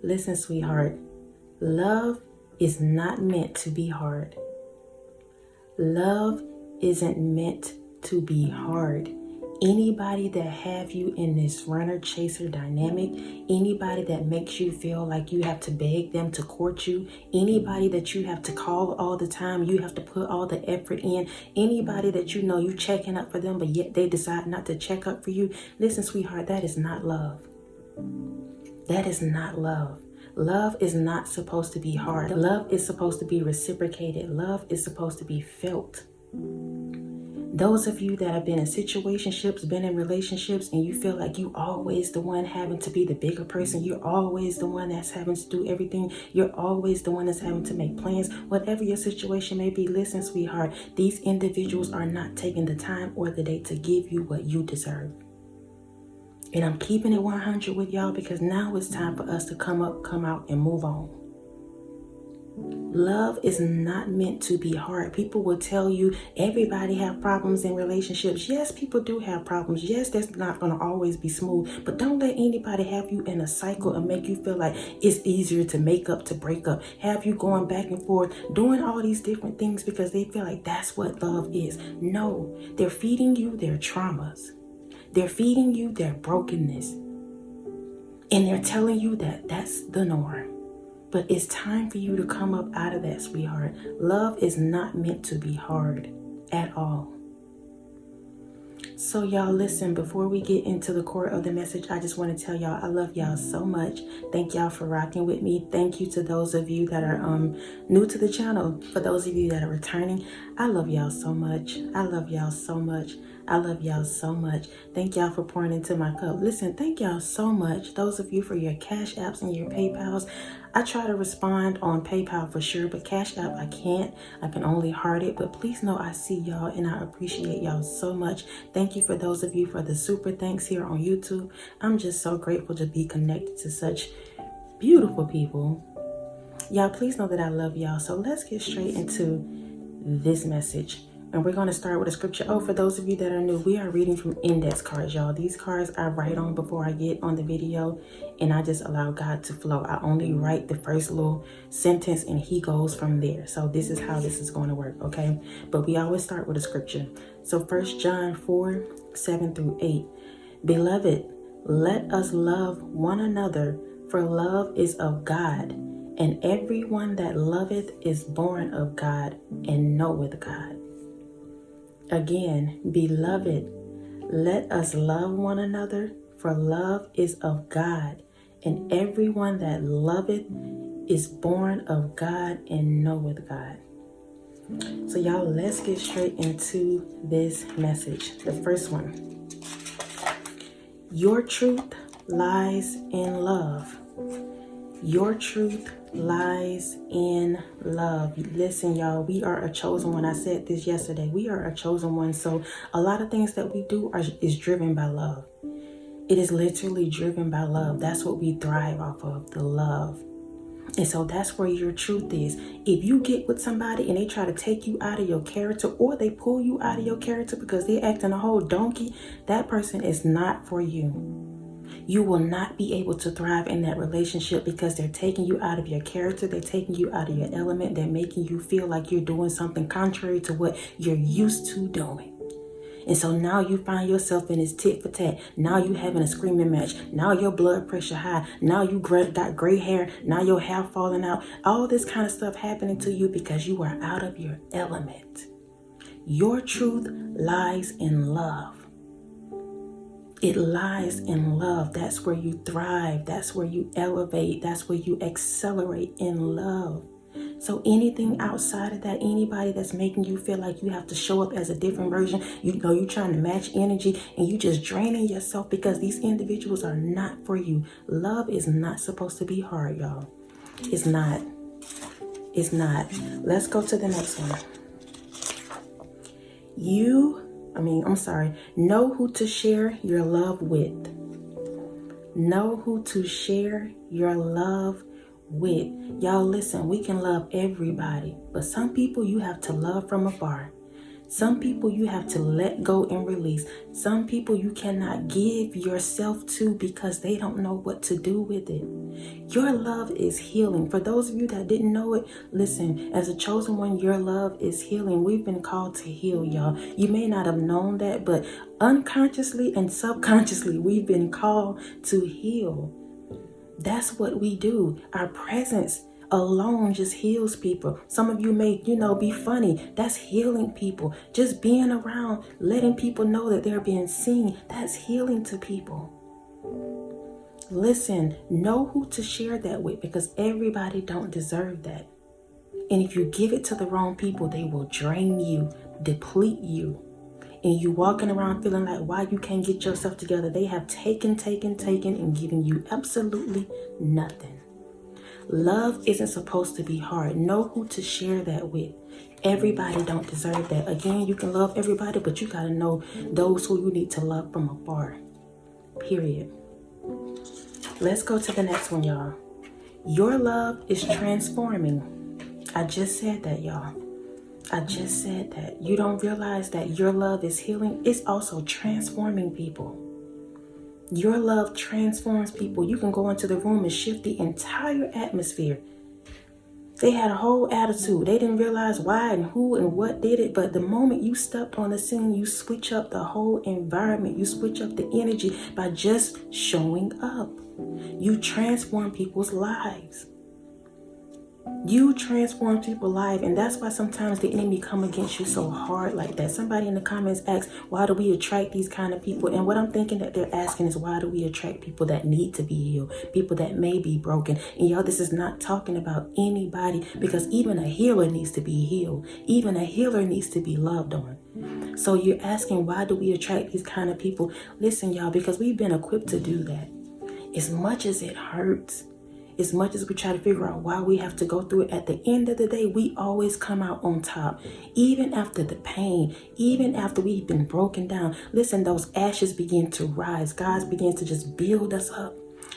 Listen, sweetheart, love is not meant to be hard. Love isn't meant to be hard. Anybody that have you in this runner-chaser dynamic, anybody that makes you feel like you have to beg them to court you, anybody that you have to call all the time, you have to put all the effort in, anybody that you know you checking up for them, but yet they decide not to check up for you. Listen, sweetheart, that is not love. That is not love. Love is not supposed to be hard. Love is supposed to be reciprocated. Love is supposed to be felt. Those of you that have been in situationships, been in relationships, and you feel like you always the one having to be the bigger person, you're always the one that's having to do everything, you're always the one that's having to make plans, whatever your situation may be, listen, sweetheart, these individuals are not taking the time or the day to give you what you deserve. And I'm keeping it 100 with y'all because now it's time for us to come up, come out, and move on. Love is not meant to be hard. People will tell you everybody have problems in relationships. Yes, people do have problems. Yes, that's not going to always be smooth. But don't let anybody have you in a cycle and make you feel like it's easier to make up, to break up. Have you going back and forth, doing all these different things because they feel like that's what love is. No, they're feeding you their traumas. They're feeding you their brokenness. And they're telling you that that's the norm. But it's time for you to come up out of that, sweetheart. Love is not meant to be hard at all. So y'all, listen, before we get into the core of the message, I just want to tell y'all I love y'all so much. Thank y'all for rocking with me. Thank you to those of you that are new to the channel. For those of you that are returning, I love y'all so much. I love y'all so much. I love y'all so much. Thank y'all for pouring into my cup. Listen, thank y'all so much. Those of you for your Cash Apps and your PayPals. I try to respond on PayPal for sure, but Cash App I can't. I can only heart it. But please know I see y'all and I appreciate y'all so much. Thank you for those of you for the super thanks here on YouTube. I'm just so grateful to be connected to such beautiful people. Y'all, please know that I love y'all. So let's get straight into this message. And we're going to start with a scripture. Oh, for those of you that are new, we are reading from index cards, y'all. These cards I write on before I get on the video, and I just allow God to flow. I only write the first little sentence, and he goes from there. So this is how this is going to work, okay? But we always start with a scripture. So 1 John 4, 7 through 8. Beloved, let us love one another, for love is of God. And everyone that loveth is born of God and knoweth God. Again, beloved, let us love one another, for love is of God, and everyone that loveth is born of God and knoweth God. So y'all, let's get straight into this message. The first one. Your truth lies in love. Your truth lies in love. Listen, y'all, we are a chosen one. I said this yesterday. We are a chosen one. So a lot of things that we do is driven by love. It is literally driven by love. That's what we thrive off of, the love. And so that's where your truth is. If you get with somebody and they try to take you out of your character, or they pull you out of your character because they're acting a whole donkey, that person is not for you. You will not be able to thrive in that relationship because they're taking you out of your character. They're taking you out of your element. They're making you feel like you're doing something contrary to what you're used to doing. And so now you find yourself in this tit for tat. Now you having a screaming match. Now your blood pressure high. Now you got gray hair. Now your hair falling out. All this kind of stuff happening to you because you are out of your element. Your truth lies in love. It lies in love. That's where you thrive. That's where you elevate. That's where you accelerate in love. So anything outside of that, anybody that's making you feel like you have to show up as a different version, you know, you're trying to match energy and you just draining yourself because these individuals are not for you. Love is not supposed to be hard, y'all. It's not. It's not. Let's go to the next one. Know who to share your love with. Know who to share your love with. Y'all, listen, we can love everybody, but some people you have to love from afar. Some people you have to let go and release. Some people you cannot give yourself to because they don't know what to do with it. Your love is healing. For those of you that didn't know it, listen, as a chosen one, your love is healing. We've been called to heal, y'all. You may not have known that, but unconsciously and subconsciously, we've been called to heal. That's what we do. Our presence alone just heals people. Some of you may, be funny. That's healing people. Just being around, letting people know that they're being seen. That's healing to people. Listen, know who to share that with, because everybody don't deserve that. And if you give it to the wrong people, they will drain you, deplete you. And you walking around feeling like, why you can't get yourself together? They have taken, and given you absolutely nothing. Love isn't supposed to be hard. Know who to share that with. Everybody don't deserve that. Again, you can love everybody, but you got to know those who you need to love from afar. Period. Let's go to the next one, y'all. Your love is transforming. I just said that, y'all. I just said that. You don't realize that your love is healing. It's also transforming people. Your love transforms people. You can go into the room and shift the entire atmosphere. They had a whole attitude. They didn't realize why and who and what did it. But the moment you stepped on the scene, you switch up the whole environment. You switch up the energy by just showing up. You transform people's lives. You transform people's lives, and that's why sometimes the enemy come against you so hard like that. Somebody in the comments asks, why do we attract these kind of people? And what I'm thinking that they're asking is, why do we attract people that need to be healed, people that may be broken? And y'all, this is not talking about anybody, because even a healer needs to be healed. Even a healer needs to be loved on. So you're asking, why do we attract these kind of people? Listen, y'all, because we've been equipped to do that. As much as it hurts, as much as we try to figure out why we have to go through it, at the end of the day, we always come out on top. Even after the pain, even after we've been broken down, listen, those ashes begin to rise. God begins to just build us up.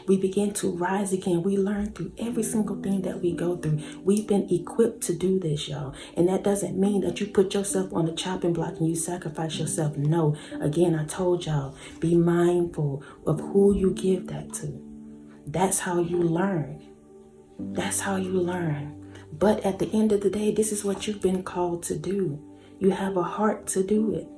We begin to rise again. We learn through every single thing that we go through. We've been equipped to do this, y'all. And that doesn't mean that you put yourself on the chopping block and you sacrifice yourself. No. Again, I told y'all, be mindful of who you give that to. That's how you learn. That's how you learn. But at the end of the day, this is what you've been called to do. You have a heart to do it.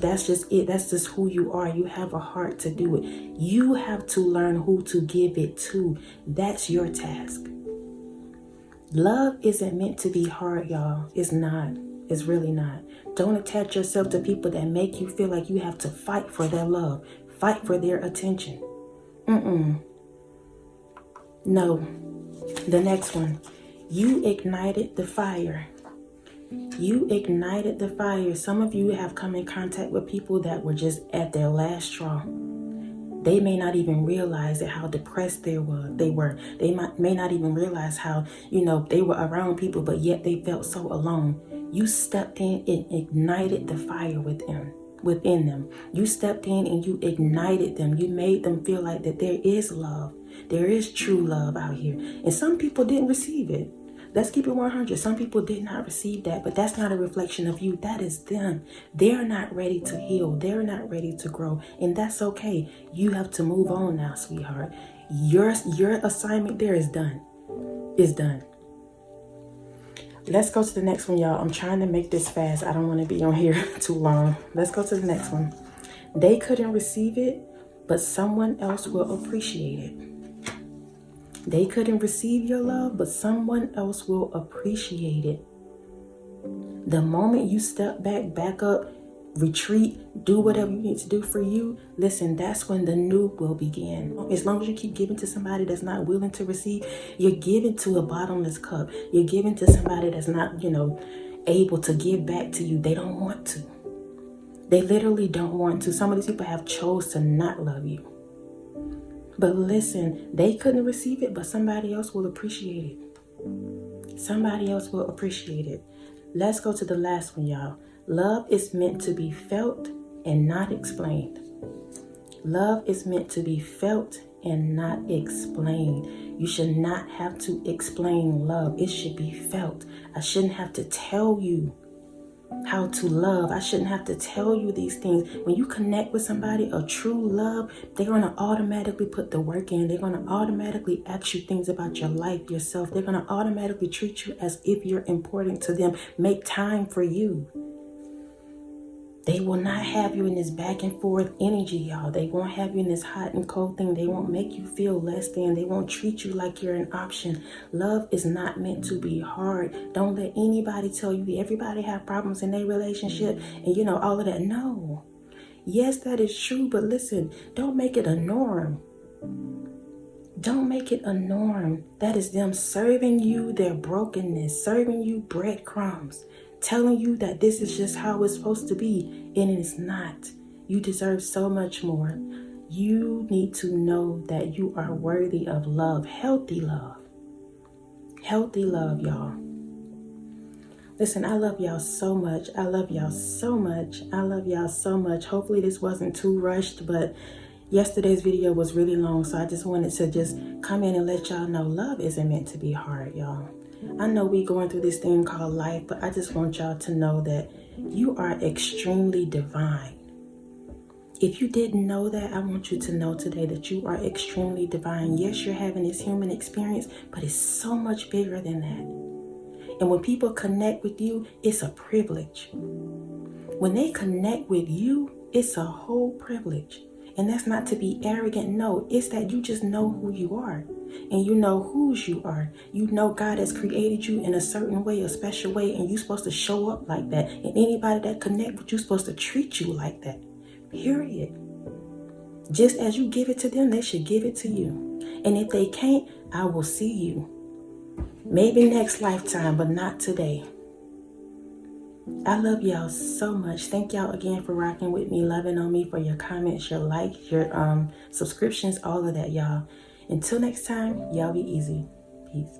That's just it. That's just who you are. You have a heart to do it. You have to learn who to give it to. That's your task. Love isn't meant to be hard, y'all. It's not. It's really not. Don't attach yourself to people that make you feel like you have to fight for their love, fight for their attention. No. The next one. You ignited the fire. You ignited the fire. Some of you have come in contact with people that were just at their last straw. They may not even realize how depressed they were. They may not even realize how, they were around people, but yet they felt so alone. You stepped in and ignited the fire within them. You stepped in and you ignited them. You made them feel like that there is love. There is true love out here. And some people didn't receive it. Let's keep it 100. Some people did not receive that, but that's not a reflection of you. That is them. They're not ready to heal. They're not ready to grow. And that's okay. You have to move on now, sweetheart. Your assignment there is done. It's done. Let's go to the next one, y'all. I'm trying to make this fast. I don't want to be on here too long. Let's go to the next one. They couldn't receive it, but someone else will appreciate it. They couldn't receive your love, but someone else will appreciate it. The moment you step back up, retreat, do whatever you need to do for you, listen, that's when the new will begin. As long as you keep giving to somebody that's not willing to receive, you're giving to a bottomless cup. You're giving to somebody that's not, able to give back to you. They don't want to. They literally don't want to. Some of these people have chose to not love you. But listen, they couldn't receive it, but somebody else will appreciate it. Somebody else will appreciate it. Let's go to the last one, y'all. Love is meant to be felt and not explained. Love is meant to be felt and not explained. You should not have to explain love. It should be felt. I shouldn't have to tell you how to love. I shouldn't have to tell you these things. When you connect with somebody, a true love, they're going to automatically put the work in. They're going to automatically ask you things about your life, yourself. They're going to automatically treat you as if you're important to them. Make time for you. They will not have you in this back and forth energy, y'all. They won't have you in this hot and cold thing. They won't make you feel less than. They won't treat you like you're an option. Love is not meant to be hard. Don't let anybody tell you everybody have problems in their relationship and all of that. No. Yes, that is true, but listen, don't make it a norm. Don't make it a norm. That is them serving you their brokenness, serving you breadcrumbs, telling you that this is just how it's supposed to be, and it's not. You deserve so much more. You need to know that you are worthy of love, healthy love. Healthy love, y'all. Listen, I love y'all so much. I love y'all so much. I love y'all so much. Hopefully this wasn't too rushed, but yesterday's video was really long, so I just wanted to just come in and let y'all know love isn't meant to be hard, y'all. I know we going through this thing called life, but I just want y'all to know that you are extremely divine. If you didn't know that, I want you to know today that you are extremely divine. Yes, you're having this human experience, but it's so much bigger than that. And when people connect with you, it's a privilege. When they connect with you, it's a whole privilege. And that's not to be arrogant. No, it's that you just know who you are. And you know whose you are. You know God has created you in a certain way, a special way, and you're supposed to show up like that. And anybody that connect with you is supposed to treat you like that. Period. Just as you give it to them, they should give it to you. And if they can't, I will see you. Maybe next lifetime, but not today. I love y'all so much. Thank y'all again for rocking with me, loving on me, for your comments, your likes, your subscriptions, all of that, y'all. Until next time, y'all be easy. Peace.